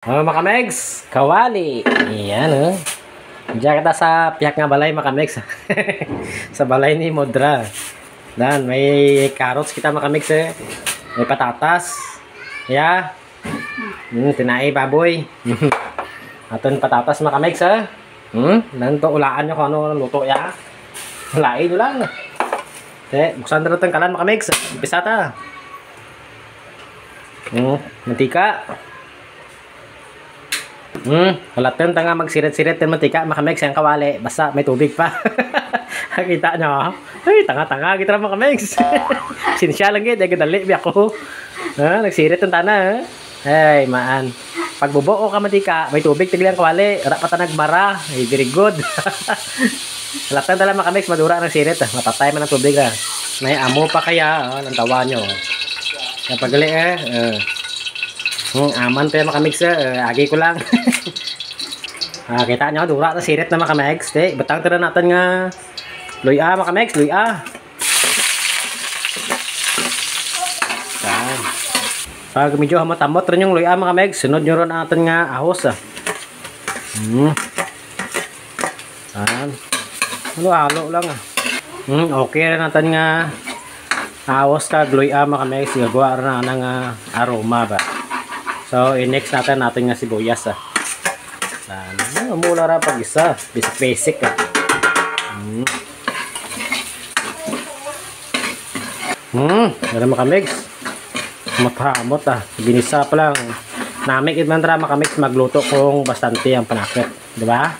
Mga kamegs, kawali. Ayan oh. Diyan kita sa piyak nga balay mga kamegs. Sa balay ni Modra. Dan may carrots kita mga kamegs eh. May patatas. Ya. Tinai baboy. Aton patatas mga kamegs eh. Nanto ulaan nyo kung ano luto ya. Ulain nyo lang. Buksan na natin kalan mga kamegs. Umpisa ta. Mantika. Halatan tanga magsirit-sirit ng mantika makamegs ang kawali basta may tubig pa. Kita nyo ay tanga-tanga kita mga makamegs. Sinsya lang gid dali bi ako. Nagsirit ang tana ay maan pagbubuo ka mantika may tubig tiglan kawali ra pa ta nagmara ay very good. Halatan tala makamegs madura ang sirit matatay man ang tubig ra may amo pa kaya ang tawa nyo napagali aman pa yung makamegs agi ko lang. Kita nyo dura na sirit na makamegs batang tira natin nga luya makamegs luya pag medyo hamatamot rin yung luya makamegs sunod nyo rin natin nga ahos halo lang okay rin natin nga ahos ka luya makamegs gagawa rin na ng aroma ba. So, next natin nga sibuyas mula ra pag isa basic Meron makamegs matramot ginisa pa lang namik man ra makamegs magluto kung bastante ang panakit diba?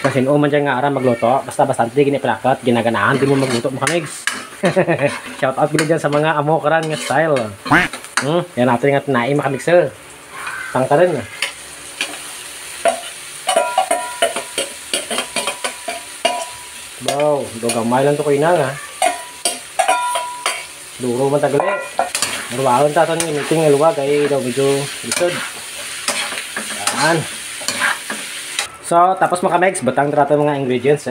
Kasi man dyan nga ara magluto basta bastante gini panakit ginaganahan di mo magluto makamegs. Shout out gini dyan sa mga amokaran nga style yan natin nga tinai makamegs tangka rin wow, dogamay lang to ko inang duro man tagali maruwaon ta ito ng meeting luwag ay daw medyo lisod yan. So tapos makamegs batang trato mga ingredients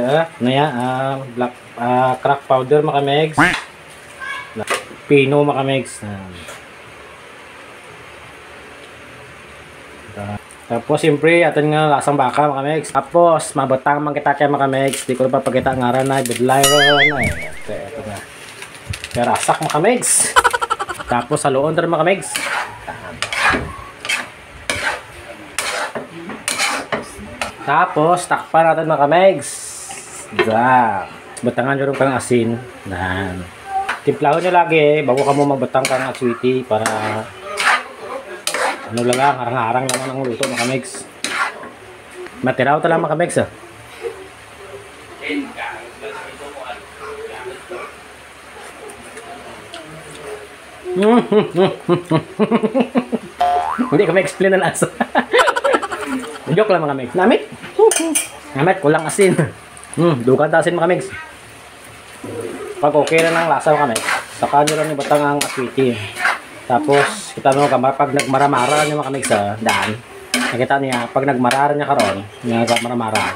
black crack powder makamegs pino makamegs tapos siyempre atin nga lasang baka makamegs tapos mabatang man kita kay makamegs di ko na papagita nga ran na bidlay ron ito na karasak makamegs tapos haluon rin makamegs tapos takpan natin makamegs batangan nyo rin kang asin timplahon nyo lagi bago ka mo magbatang kang atswiti para ano lang harang-harang naman ang luto makamegs matiraw ta lang makamegs hindi ko ma-explain ang lasa. Joke lang makamegs namit kulang asin dukan ta asin makamegs pag okay na ng lasa makamegs saka nyo lang yung batang ang aswiti. Tapos kita mo pag nagmaramara niya makamegs daan nakita niya pag nagmarara niya karon nagmaramara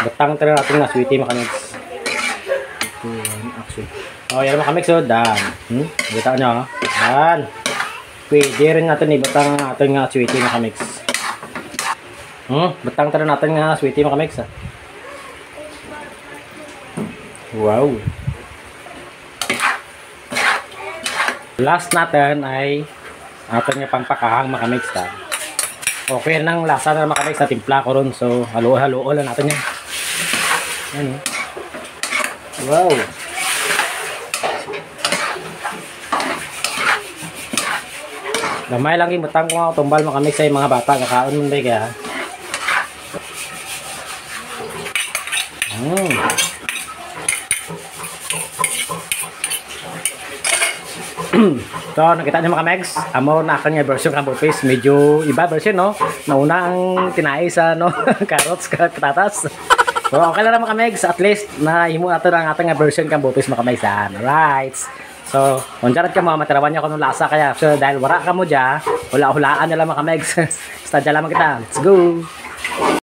batang tira natin na sweetie makamegs yan makamegs daan kita nyo daan pwede rin natin batang natin nga sweetie makamegs batang tira natin nga sweetie makamegs wow. Last natin ay atin nga pangpakahang makamegs okay nang lasa na makamegs sa timpla ko ron so halo-halo lang natin yan wow gamay lang yung butang ko tumbal makamegs sa mga bata kakaon mo ba kaya so nakita niyo makamegs amo na kanya version ng paste medyo iba version no nauna ang tinai sa carrots patatas so okay lang makamegs at least na himo nato ang ating version ng paste makamegs alright so onjarad ka mga matirawan niya kung lasa kaya so dahil wala ka mo dya hula-hulaan nila makamegs stadya lamang kita let's go.